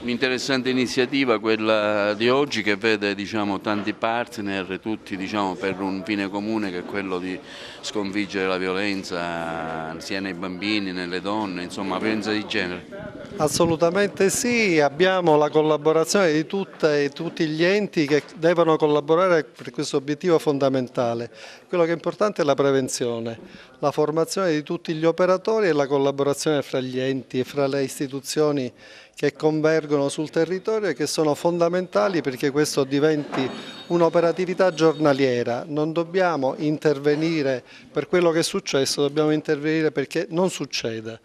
Un'interessante iniziativa quella di oggi che vede tanti partner, tutti per un fine comune che è quello di sconfiggere la violenza sia nei bambini, nelle donne, insomma la violenza di genere. Assolutamente sì, abbiamo la collaborazione di tutti gli enti che devono collaborare per questo obiettivo fondamentale. Quello che è importante è la prevenzione, la formazione di tutti gli operatori e la collaborazione fra gli enti e fra le istituzioni che convergono sul territorio e che sono fondamentali perché questo diventi un'operatività giornaliera. Non dobbiamo intervenire per quello che è successo, dobbiamo intervenire perché non succeda.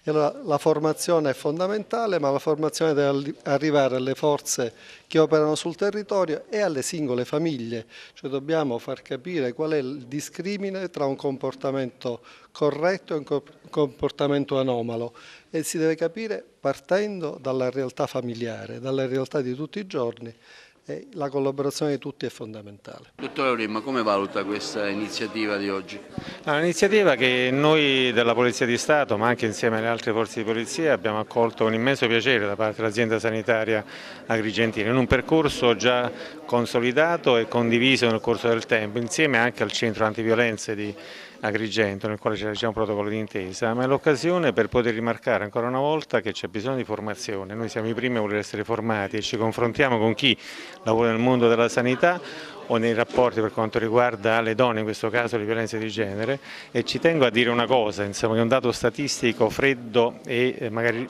E allora la formazione è fondamentale, ma la formazione deve arrivare alle forze che operano sul territorio e alle singole famiglie, cioè dobbiamo far capire qual è il discrimine tra un comportamento corretto e un comportamento anomalo e si deve capire partendo dalla realtà familiare, dalla realtà di tutti i giorni. E la collaborazione di tutti è fondamentale. Dottore Aurin, come valuta questa iniziativa di oggi? Un'iniziativa che noi della Polizia di Stato, ma anche insieme alle altre forze di polizia, abbiamo accolto con immenso piacere da parte dell'azienda sanitaria Agrigentino, in un percorso già consolidato e condiviso nel corso del tempo, insieme anche al centro antiviolenze di Agrigento, nel quale c'è un protocollo d'intesa, ma è l'occasione per poter rimarcare ancora una volta che c'è bisogno di formazione. Noi siamo i primi a voler essere formati e ci confrontiamo con chi lavora nel mondo della sanità o nei rapporti per quanto riguarda le donne, in questo caso le violenze di genere, e ci tengo a dire una cosa, insomma, che è un dato statistico freddo e magari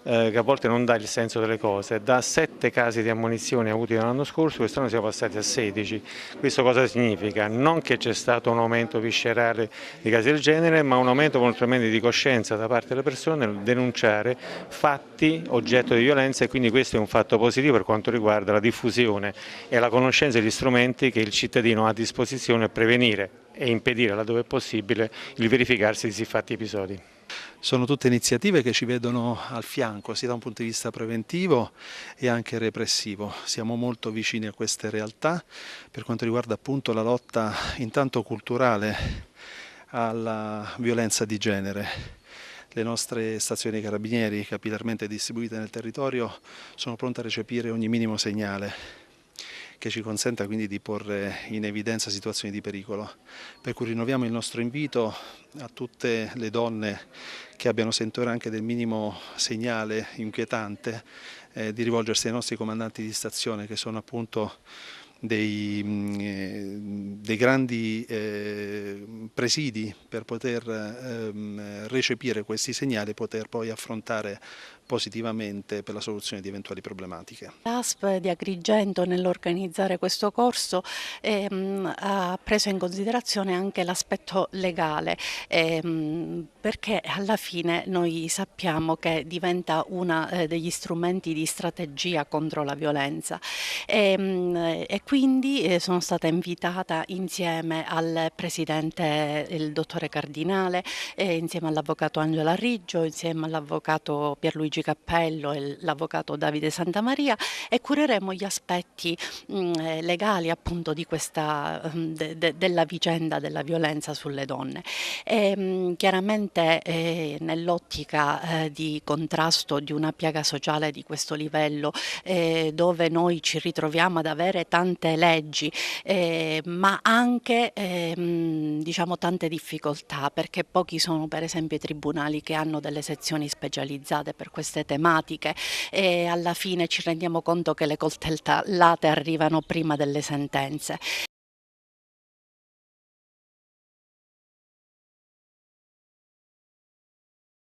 che a volte non dà il senso delle cose. Da 7 casi di ammonizioni avuti l'anno scorso, quest'anno siamo passati a 16. Questo cosa significa? Non che c'è stato un aumento viscerale di casi del genere, ma un aumento molto di coscienza da parte delle persone nel denunciare fatti oggetto di violenza, e quindi questo è un fatto positivo per quanto riguarda la diffusione e la conoscenza degli strumenti che il cittadino ha a disposizione per prevenire e impedire, laddove è possibile, il verificarsi di siffatti episodi. Sono tutte iniziative che ci vedono al fianco, sia da un punto di vista preventivo e anche repressivo. Siamo molto vicini a queste realtà per quanto riguarda appunto la lotta intanto culturale alla violenza di genere. Le nostre stazioni carabinieri, capillarmente distribuite nel territorio, sono pronte a recepire ogni minimo segnale che ci consenta quindi di porre in evidenza situazioni di pericolo. Per cui rinnoviamo il nostro invito a tutte le donne che abbiano sentore anche del minimo segnale inquietante di rivolgersi ai nostri comandanti di stazione, che sono appunto dei grandi presidi per poter recepire questi segnali e poter poi affrontare positivamente per la soluzione di eventuali problematiche. L'ASP di Agrigento nell'organizzare questo corso ha preso in considerazione anche l'aspetto legale, perché alla fine noi sappiamo che diventa uno degli strumenti di strategia contro la violenza e quindi sono stata invitata insieme al presidente, il dottore Cardinale, insieme all'avvocato Angela Riggio, insieme all'avvocato Pierluigi Cappello e l'avvocato Davide Santamaria, e cureremo gli aspetti legali appunto di questa della vicenda della violenza sulle donne. Chiaramente nell'ottica di contrasto di una piaga sociale di questo livello, dove noi ci ritroviamo ad avere tante leggi ma anche diciamo tante difficoltà, perché pochi sono per esempio i tribunali che hanno delle sezioni specializzate per queste tematiche, e alla fine ci rendiamo conto che le coltellate arrivano prima delle sentenze.